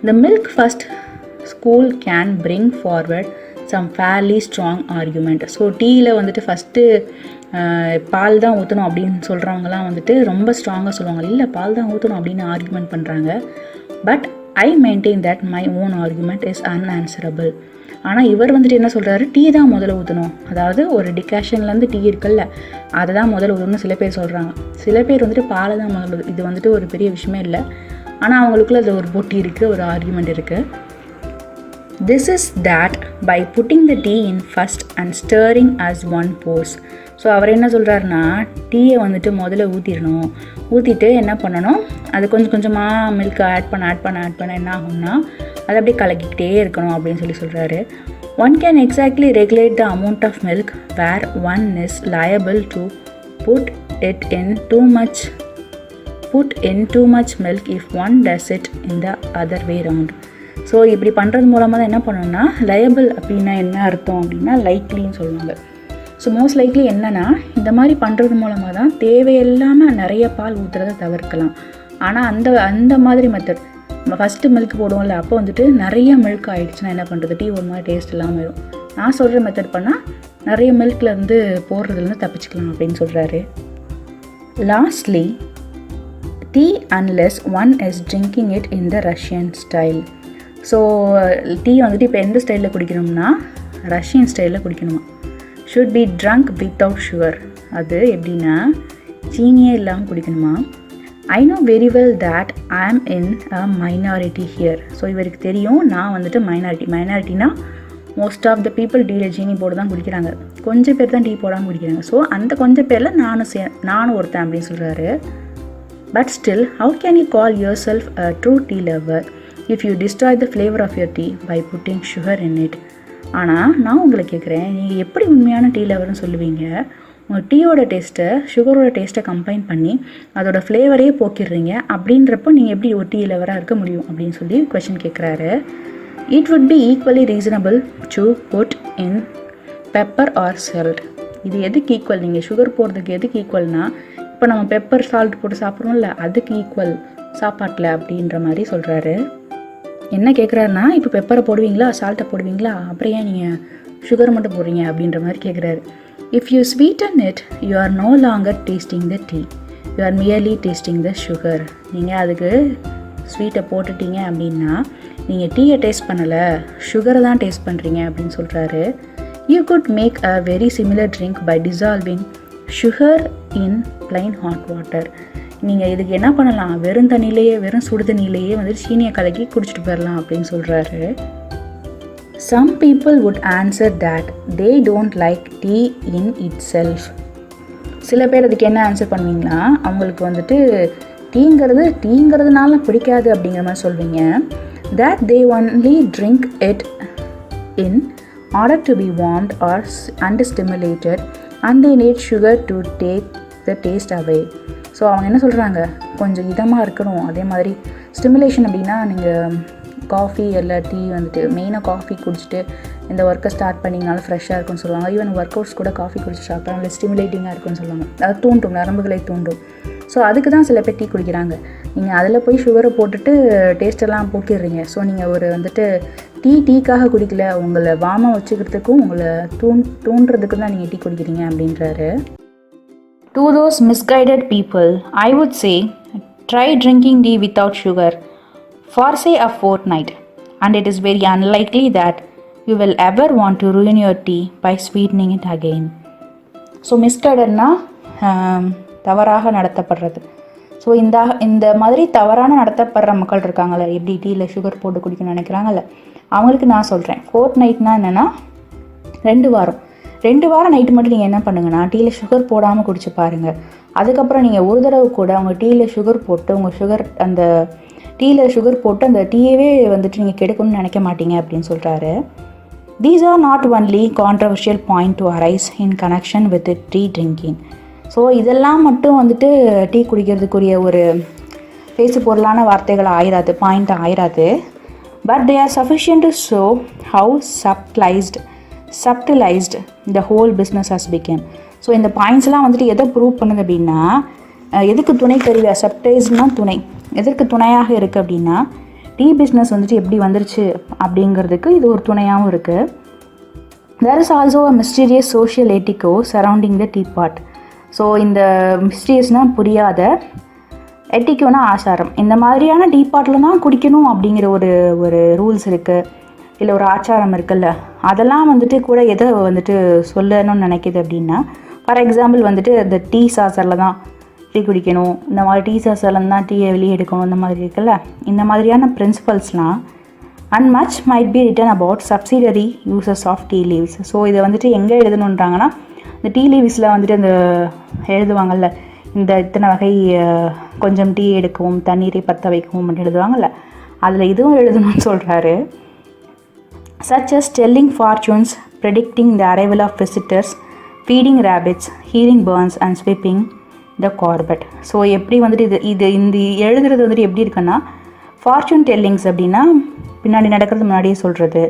The milk first school can bring forward some fairly strong argument. So டீயில் வந்துட்டு ஃபஸ்ட்டு பால் தான் ஊற்றணும் அப்படின்னு சொல்கிறவங்கலாம் வந்துட்டு ரொம்ப ஸ்ட்ராங்காக சொல்லுவாங்க. இல்லை பால் தான் ஊற்றணும் அப்படின்னு ஆர்குமெண்ட் பண்ணுறாங்க. But I maintain that my own argument is unanswerable. ஆனால் இவர் வந்துட்டு என்ன சொல்கிறாரு, டீ தான் முதல்ல ஊற்றணும். அதாவது ஒரு டிகாஷன்லேருந்து டீ இருக்குல்ல, அதை தான் முதல்ல ஊற்றணும்னு சில பேர் சொல்கிறாங்க. சில பேர் வந்துட்டு பாலை தான் முதல்ல. இது வந்துட்டு ஒரு பெரிய விஷயமே இல்லை. ஆனால் அவங்களுக்குள்ள அது ஒரு போட்டி இருக்குது, ஒரு ஆர்குமெண்ட் இருக்குது. This is that by putting the tea in first and stirring as one pours. So அவர் என்ன சொல்கிறாருன்னா டீயை வந்துட்டு முதல்ல ஊற்றிடணும். ஊற்றிட்டு என்ன பண்ணணும், அது கொஞ்சம் கொஞ்சமாக மில்க் ஆட் பண்ண என்ன ஆகும்னா அதை அப்படியே கலக்கிக்கிட்டே இருக்கணும் அப்படின்னு சொல்கிறாரு. One can exactly regulate the amount of milk where one is liable to put in too much milk if one does it in the other way round. So இப்படி பண்ணுறது மூலமாக தான் என்ன பண்ணணும்னா, லயபிள் அப்படின்னா என்ன அர்த்தம் அப்படின்னா லைக்லின்னு சொல்லுவாங்க. ஸோ மோஸ்ட் லைக்லி என்னென்னா இந்த மாதிரி பண்ணுறது மூலமாக தான் தேவையில்லாமல் நிறைய பால் ஊற்றுறதை தவிர்க்கலாம். ஆனால் அந்த மாதிரி மெத்தட் நம்ம ஃபஸ்ட்டு மில்க் போடுவோம்ல, அப்போ வந்துட்டு நிறைய மில்க் ஆகிடுச்சுன்னா என்ன பண்ணுறது, டீ ஒரு மாதிரி டேஸ்ட் இல்லாமல் வரும். நான் சொல்கிற மெத்தட் பண்ணால் நிறைய மில்க்லேருந்து போடுறதுலேருந்து தப்பிச்சுக்கலாம் அப்படின்னு சொல்கிறாரு. Lastly, tea unless one is drinking it in the Russian style. So tea வந்துட்டு இப்போ எந்த ஸ்டைலில் குடிக்கணும்னா ரஷ்யன் ஸ்டைலில் குடிக்கணுமா. Should be drunk without sugar. அது எப்படின்னா சீனியே இல்லாமல் குடிக்கணுமா. I know very well that I am in a minority here. So இவருக்கு தெரியும் நான் வந்துட்டு மைனாரிட்டினா மோஸ்ட் ஆஃப் த பீப்புள் டீயில் சீனி போட்டு தான் குடிக்கிறாங்க, கொஞ்சம் பேர் தான் டீ போடாமல் குடிக்கிறாங்க. ஸோ அந்த கொஞ்சம் பேரில் நானும் ஒருத்தன் அப்படின்னு சொல்கிறாரு. But still how can you call yourself a true tea lover if you destroy the flavor of your tea by putting sugar in it. ஆனால் நான் உங்களை கேட்குறேன், நீங்கள் எப்படி உண்மையான டீ லவர்னு சொல்லுவீங்க? உங்கள் டீயோட டேஸ்ட்டை சுகரோட டேஸ்ட்டை கம்பைன் பண்ணி அதோட ஃப்ளேவரே போக்கிடுறீங்க. அப்படின்றப்போ நீங்கள் எப்படி ஒரு டீ லவராக இருக்க முடியும் அப்படின்னு சொல்லி கொஷின் கேட்குறாரு. It would be equally reasonable to put in pepper or salt. இது எதுக்கு ஈக்குவல், நீங்கள் சுகர் போடுறதுக்கு எதுக்கு ஈக்குவல்னா இப்போ நம்ம பெப்பர் சால்ட் போட்டு சாப்பிட்றோம்ல அதுக்கு ஈக்குவல் சாப்பாட்டில் அப்படின்ற மாதிரி சொல்கிறாரு. என்ன கேட்குறாருன்னா இப்போ பெப்பரை போடுவீங்களா சால்ட்டை போடுவீங்களா, அப்புறம் ஏன் நீங்கள் சுகர் மட்டும் போடுறீங்க அப்படின்ற மாதிரி கேட்குறாரு. If you sweeten it you are no longer tasting the tea, you are merely tasting the sugar. நீங்கள் அதுக்கு ஸ்வீட்டை போட்டுட்டீங்க அப்படின்னா நீங்கள் டீயை டேஸ்ட் பண்ணலை, சுகரை தான் டேஸ்ட் பண்ணுறீங்க அப்படின்னு சொல்கிறாரு. You could make a very similar drink by dissolving sugar in plain hot water. நீங்கள் இதுக்கு என்ன பண்ணலாம், வெறும் சுடு தண்ணியிலேயே வந்துட்டு சீனியை கலக்கி குடிச்சிட்டு போயிடலாம் அப்படின்னு சொல்கிறாரு. Some people would answer that they don't like tea in itself. சில பேர் அதுக்கு என்ன ஆன்சர் பண்ணுவீங்களா, அவங்களுக்கு வந்துட்டு டீங்கிறதுனால பிடிக்காது அப்படிங்கிற மாதிரி சொல்வீங்க. That they only drink it in order to be warmed and stimulated and they need sugar to take the taste away. So அவங்க என்ன சொல்கிறாங்க, கொஞ்சம் இதமாக இருக்கணும். அதே மாதிரி ஸ்டிமுலேஷன் அப்படின்னா நீங்கள் காஃபி இல்லை டீ வந்துட்டு மெயினாக காஃபி குடிச்சிட்டு இந்த ஒர்க்கை ஸ்டார்ட் பண்ணிங்கனாலும் ஃப்ரெஷ்ஷாக இருக்குன்னு சொல்லுவாங்க. ஈவன் ஒர்க் அவுட்ஸ் கூட காஃபி குடிச்சு ஸ்டார்ட் பண்ணாலும் ஸ்டிமுலேட்டிங்காக இருக்குன்னு சொல்லுவாங்க. அது தூண்டும், நரம்புகளை தூண்டும். ஸோ அதுக்கு தான் சில பேர் டீ குடிக்கிறாங்க. நீங்கள் அதில் போய் சுகரை போட்டுட்டு டேஸ்ட்டெல்லாம் போக்கிடுறீங்க. ஸோ நீங்கள் ஒரு வந்துட்டு டீக்காக குடிக்கல, உங்களை வாமாக வச்சுக்கிறதுக்கும் உங்களை தூண்டுறதுக்கும் தான் நீங்கள் டீ குடிக்கிறீங்க அப்படின்றாரு. To those misguided people, I would say, try drinking tea without sugar for say a fortnight, and it is very unlikely that you will ever want to ruin your tea by sweetening it again. So மிஸ்கைடட்னா தவறாக நடத்தப்படுறது. So இந்த மாதிரி தவறான நடத்தப்படுற மக்கள் இருக்காங்கள்ல, எப்படி டீயில் sugar போட்டு குடிக்கணும்னு நினைக்கிறாங்கல்ல, அவங்களுக்கு நான் சொல்கிறேன், ஃபோர்த் நைட்னா என்னென்னா 2 வாரம் நைட்டு மட்டும் நீங்கள் என்ன பண்ணுங்கன்னா டீயில் சுகர் போடாமல் குடிச்சு பாருங்கள். அதுக்கப்புறம் நீங்கள் ஒரு தடவை கூட உங்கள் டீயில் சுகர் போட்டு அந்த டீயில் சுகர் போட்டு அந்த டீயவே வந்துட்டு நீங்கள் கெடுக்கணும்னு நினைக்க மாட்டீங்க அப்படின்னு சொல்கிறாரு. These are not only controversial point to arise in connection with the tea drinking. So இதெல்லாம் மட்டும் வந்துட்டு டீ குடிக்கிறதுக்குரிய ஒரு பேசு பொருளான வார்த்தைகள் பாயிண்ட் ஆயிராது. But they are sufficient to show how subtilized the whole business has become. So இந்த பாயிண்ட்ஸ்லாம் வந்துட்டு எதை ப்ரூவ் பண்ணுது அப்படின்னா, எதுக்கு துணை கருவியா, சப்டைஸ்னா துணை, எதற்கு துணையாக இருக்குது அப்படின்னா டீ பிஸ்னஸ் வந்துட்டு எப்படி வந்துருச்சு அப்படிங்கிறதுக்கு இது ஒரு துணையாகவும் இருக்குது. There is also a mysterious social etiquette surrounding the teapot. So இந்த மிஸ்டீரியஸ்னால் புரியாத, எட்டிக்கோனா ஆச்சாரம், இந்த மாதிரியான டீபாட்டில் தான் குடிக்கணும் அப்படிங்கிற ஒரு ரூல்ஸ் இருக்குது, இல்லை ஒரு ஆச்சாரம் இருக்குல்ல, அதெல்லாம் வந்துட்டு கூட எதை வந்துட்டு சொல்லணும்னு நினைக்கிது அப்படின்னா, ஃபார் எக்ஸாம்பிள் வந்துட்டு இந்த டீ சாசரில் தான் டீ குடிக்கணும், இந்த மாதிரி டீ சாசரில் தான் டீயை வெளியே எடுக்கணும், இந்த மாதிரி இருக்குல்ல, இந்த மாதிரியான பிரின்சிபல்ஸ்லாம் and much might be written about subsidiary uses of tea leaves. So இதை வந்துட்டு எங்கே எழுதணுன்றாங்கன்னா, இந்த டீ லீவ்ஸில் வந்துட்டு அந்த எழுதுவாங்கள்ல, இந்த இத்தனை வகை கொஞ்சம் டீ எடுக்கவும் தண்ணீரை பற்ற வைக்கவும் அப்படின்னு எழுதுவாங்கள்ல, அதில் இதுவும் எழுதணும்னு சொல்கிறாரு. such as telling fortunes, predicting the arrival of visitors, feeding rabbits, healing burns and sweeping the carpet. So எப்படி வந்துட்டு இந்த எழுதுறது வந்துட்டு எப்படி இருக்குன்னா, ஃபார்ச்சூன் டெல்லிங்ஸ் அப்படின்னா பின்னாடி நடக்கிறது முன்னாடியே சொல்கிறது,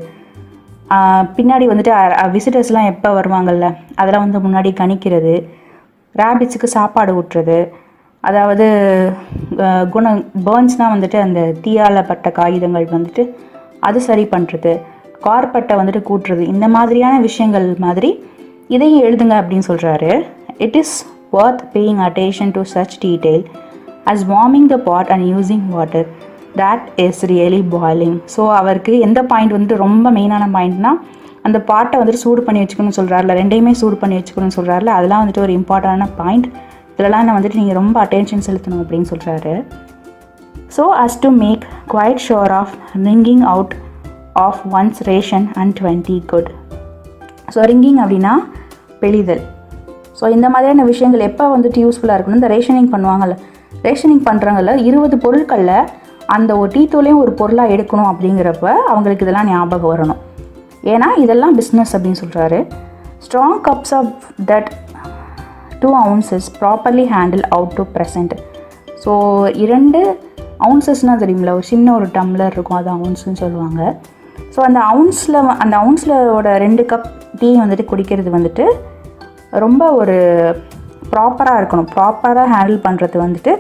பின்னாடி வந்துட்டு விசிட்டர்ஸ்லாம் எப்போ வருவாங்கள்ல அதெல்லாம் வந்து முன்னாடி கணிக்கிறது, ரேபிட்ஸுக்கு சாப்பாடு ஊட்டுறது, அதாவது பேர்ன்ஸ்னால் வந்துட்டு அந்த தீயால் பட்ட காகிதங்கள் வந்துட்டு அது சரி பண்ணுறது, கார்பெட்டை வந்துட்டு கூட்டுறது, இந்த மாதிரியான விஷயங்கள் மாதிரி இதையும் எழுதுங்க அப்படின்னு சொல்கிறாரு. It is worth paying attention to such detail as warming the pot and using water that is really boiling. So அவருக்கு எந்த பாயிண்ட் வந்துட்டு ரொம்ப மெயினான பாயிண்ட்னா, அந்த பாட்டை வந்துட்டு சூடு பண்ணி வச்சுக்கணும்னு சொல்கிறாருல, ரெண்டையுமே சூடு பண்ணி வச்சுக்கணும்னு சொல்கிறாருல, அதெல்லாம் வந்துட்டு ஒரு இம்பார்ட்டண்டான பாயிண்ட். இதெல்லாம் நான் வந்துட்டு நீங்கள் ரொம்ப அட்டென்ஷன் செலுத்தணும் அப்படின்னு சொல்கிறாரு. So as to make quite sure of wringing out of one's ration and 20 good. So ringing அப்படின்னா பெளிதல். ஸோ இந்த மாதிரியான விஷயங்கள் எப்போ வந்துட்டு யூஸ்ஃபுல்லாக இருக்கணும், இந்த ரேஷனிங் பண்ணுவாங்கள்ல, ரேஷனிங் பண்ணுறாங்கல்ல, 20 பொருட்களில் அந்த ஒரு டீ தூளையும் ஒரு பொருளாக எடுக்கணும் அப்படிங்கிறப்ப அவங்களுக்கு இதெல்லாம் ஞாபகம் வரணும். ஏன்னா இதெல்லாம் பிஸ்னஸ் அப்படின்னு சொல்கிறாரு. Strong cups of that 2 ounces properly handle out to present. So 2 ounces தெரியுமில்ல, ஒரு சின்ன ஒரு டம்ளர் இருக்கும், அது அவுன்ஸ்ன்னு சொல்லுவாங்க. ஸோ அந்த அவுன்ஸில் 2 கப் டீ வந்துட்டு குடிக்கிறது வந்துட்டு ரொம்ப ஒரு ப்ராப்பராக இருக்கணும், ப்ராப்பராக ஹேண்டில் பண்ணுறது வந்துட்டு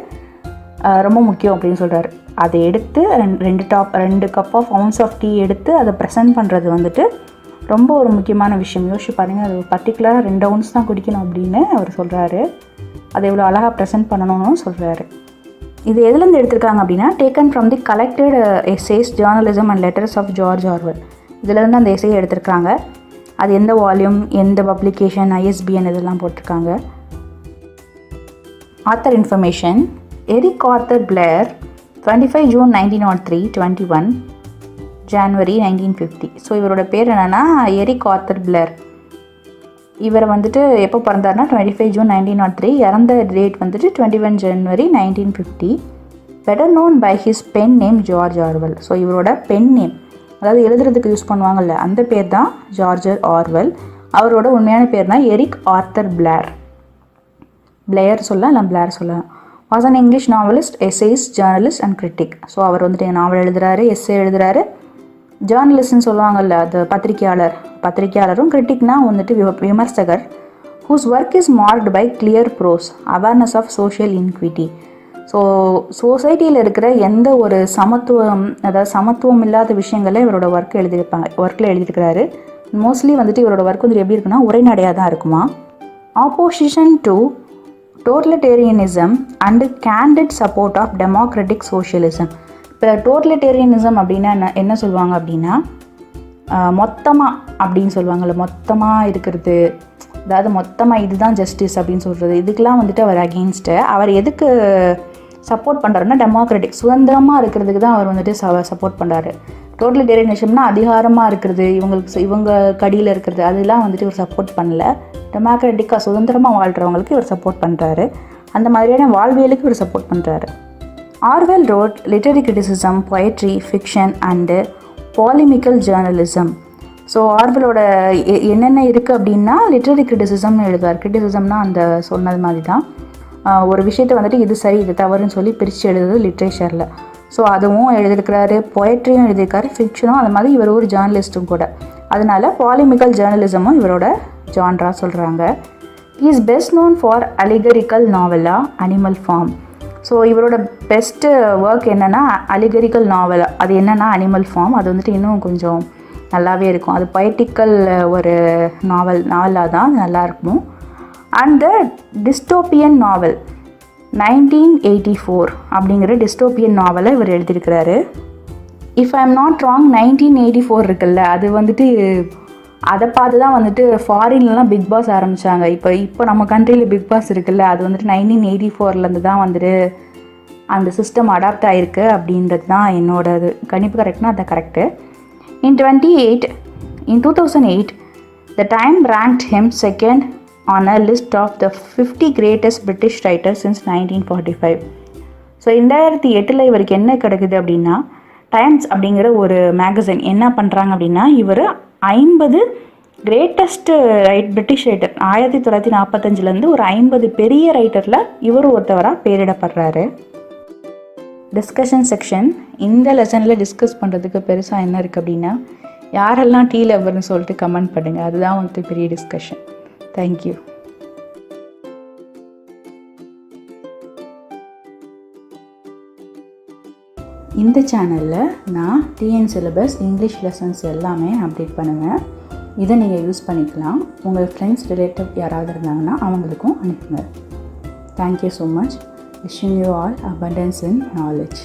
ரொம்ப முக்கியம் அப்படின்னு சொல்கிறாரு. அதை எடுத்து 2 cup of ounce of tea எடுத்து அதை ப்ரெசென்ட் பண்ணுறது வந்துட்டு ரொம்ப ஒரு முக்கியமான விஷயம். யோசிச்சு பாருங்கள், அது பர்டிகுலராக 2 ounce தான் குடிக்கணும் அப்படின்னு அவர் சொல்கிறாரு. அதை எவ்வளோ அழகாக ப்ரெசென்ட் பண்ணணும்னு சொல்கிறாரு. இது எதுலேருந்து எடுத்திருக்காங்க அப்படின்னா, taken from the collected essays journalism and letters of George Orwell. இதிலேருந்து அந்த எஸ்ஸே எடுத்திருக்காங்க. அது எந்த வால்யூம், எந்த பப்ளிகேஷன், ISBN இதெல்லாம் போட்டிருக்காங்க. Author information: Eric Arthur Blair, 25 June 1903, 21 January 1950. So இவரோட பேர் என்னென்னா எரிக் ஆர்தர் பிளேர். இவர் வந்துட்டு எப்போ பிறந்தார்னா 25 June 1903, இறந்த டேட் வந்துட்டு 21 January 1950. Better known by his pen name George Orwell. So இவரோட பென் நேம், அதாவது எழுதுறதுக்கு யூஸ் பண்ணுவாங்கள்ல, அந்த பேர் தான் ஜார்ஜ் ஆர்வெல். அவரோட உண்மையான பேர்னா எரிக் ஆர்தர் பிளேர். பிளேயர் சொல்லலாம், இல்லை பிளேர் சொல்லலாம். Was an English novelist, essays, journalist and critic. So அவர் வந்துட்டு நாவல் எழுதுறாரு, எஸ்ஸே எழுதுறாரு, ஜேர்னலிஸ்ட்னு சொல்லுவாங்கள்ல, அது பத்திரிக்கையாளரும், கிரிட்டிக்னா வந்துட்டு விமர்சகர். Whose work is marked by clear prose, awareness of social inequity. So சொசைட்டியில் இருக்கிற எந்த ஒரு சமத்துவம் இல்லாத விஷயங்களே இவரோட ஒர்க்கில் எழுதியிருக்கிறாரு. மோஸ்ட்லி வந்துட்டு இவரோட ஒர்க் வந்துட்டு எப்படி இருக்குன்னா உரைநடையாக தான் இருக்குமா. Opposition to totalitarianism and candid support of democratic socialism. இப்போ டோட்டலிட்டேரியனிசம் அப்படின்னா என்ன சொல்லுவாங்க அப்படின்னா, மொத்தமாக அப்படின்னு சொல்லுவாங்கள்ல, மொத்தமாக இருக்கிறது, அதாவது மொத்தமாக இதுதான் ஜஸ்டிஸ் அப்படின்னு சொல்கிறது, இதுக்கெலாம் வந்துட்டு அவர் அகெயின்ஸ்ட்டு. அவர் எதுக்கு சப்போர்ட் பண்ணுறாருன்னா டெமோக்ராட்டிக், சுதந்திரமாக இருக்கிறதுக்கு தான் அவர் வந்துட்டு சப்போர்ட் பண்ணுறாரு. டோட்டலிட்டேரியனிசம்னா அதிகாரமாக இருக்கிறது, இவங்க கடியில் இருக்கிறது, அதெல்லாம் வந்துட்டு இவர் சப்போர்ட் பண்ணல. டெமோக்ராட்டிக்காக சுதந்திரமாக வாழ்கிறவங்களுக்கு இவர் சப்போர்ட் பண்ணுறாரு. அந்த மாதிரியான வாழ்வியலுக்கு இவர் சப்போர்ட் பண்ணுறாரு. Orwell wrote literary criticism, poetry, fiction and polemical journalism. So ஆர்வலோட என்னென்ன இருக்குது அப்படின்னா லிட்ரரி கிரிட்டிசிசம்னு எழுதுவார். கிரிட்டிசிசம்னா அந்த சொன்னது மாதிரி தான், ஒரு விஷயத்தை வந்துட்டு இது சரி இது தவறுன்னு சொல்லி பிரித்து எழுதுறது லிட்ரேச்சரில். ஸோ அதுவும் எழுதியிருக்கிறாரு, பொயட்ரியும் எழுதியிருக்காரு, ஃபிக்ஷனும். அது மாதிரி இவர் ஒரு ஜேர்னலிஸ்ட்டும் கூட. அதனால பாலிமிக்கல் ஜேர்னலிசமும் இவரோட ஜான்ரா சொல்கிறாங்க. He is best known for allegorical novella Animal Farm. So இவரோட பெஸ்ட்டு ஒர்க் என்னென்னா அலிகரிக்கல் நாவல். அது என்னென்னா அனிமல் ஃபார்ம். அது வந்துட்டு இன்னும் கொஞ்சம் நல்லாவே இருக்கும். அது பொயட்டிக்கல் ஒரு நாவலாக தான் நல்லாயிருக்கும். அண்ட் த டிஸ்டோப்பியன் நாவல் 1984 அப்படிங்கிற டிஸ்டோப்பியன் நாவலை இவர் எழுதியிருக்கிறாரு. If I am not wrong 1984 இருக்குல்ல, அது வந்துட்டு அதை பார்த்து தான் வந்துட்டு ஃபாரின்லலாம் பிக் பாஸ் ஆரம்பித்தாங்க. இப்போ நம்ம கண்ட்ரியில் பிக் பாஸ் இருக்குல்ல, அது வந்துட்டு 1984 தான் வந்துட்டு அந்த சிஸ்டம் அடாப்ட் ஆகிருக்கு அப்படின்றது தான் என்னோடது கணிப்பு. கரெக்ட்னா அது correct. In 2008 the Time ranked him second on a list of the 50 greatest British writers since 1945. So 2008 இவருக்கு என்ன கிடைக்குது அப்படின்னா, டைம்ஸ் அப்படிங்கிற ஒரு மேகசின் என்ன பண்ணுறாங்க அப்படின்னா, இவர் 50 கிரேட்டஸ்ட்டு பிரிட்டிஷ் ரைட்டர் 1945 ஒரு 50 பெரிய ரைட்டரில் இவர் ஒருத்தவராக பேரிடப்படுறாரு. Discussion section. இந்த லெசனில் டிஸ்கஸ் பண்ணுறதுக்கு பெருசாக என்ன இருக்குது அப்படின்னா, யாரெல்லாம் டீ லவர்னு சொல்லிட்டு கமெண்ட் பண்ணுங்கள். அதுதான் வந்துட்டு பெரிய டிஸ்கஷன். தேங்க்யூ. இந்த சேனலில் நான் டிஎன் சிலபஸ் இங்கிலீஷ் லெசன்ஸ் எல்லாமே அப்டேட் பண்ணுவேன். இதை நீங்கள் யூஸ் பண்ணிக்கலாம். உங்கள் ஃப்ரெண்ட்ஸ் ரிலேட்டிவ் யாராவது இருந்தாங்கன்னா அவங்களுக்கும் அனுப்புங்க. Thank you so much. Wishing you all abundance in knowledge.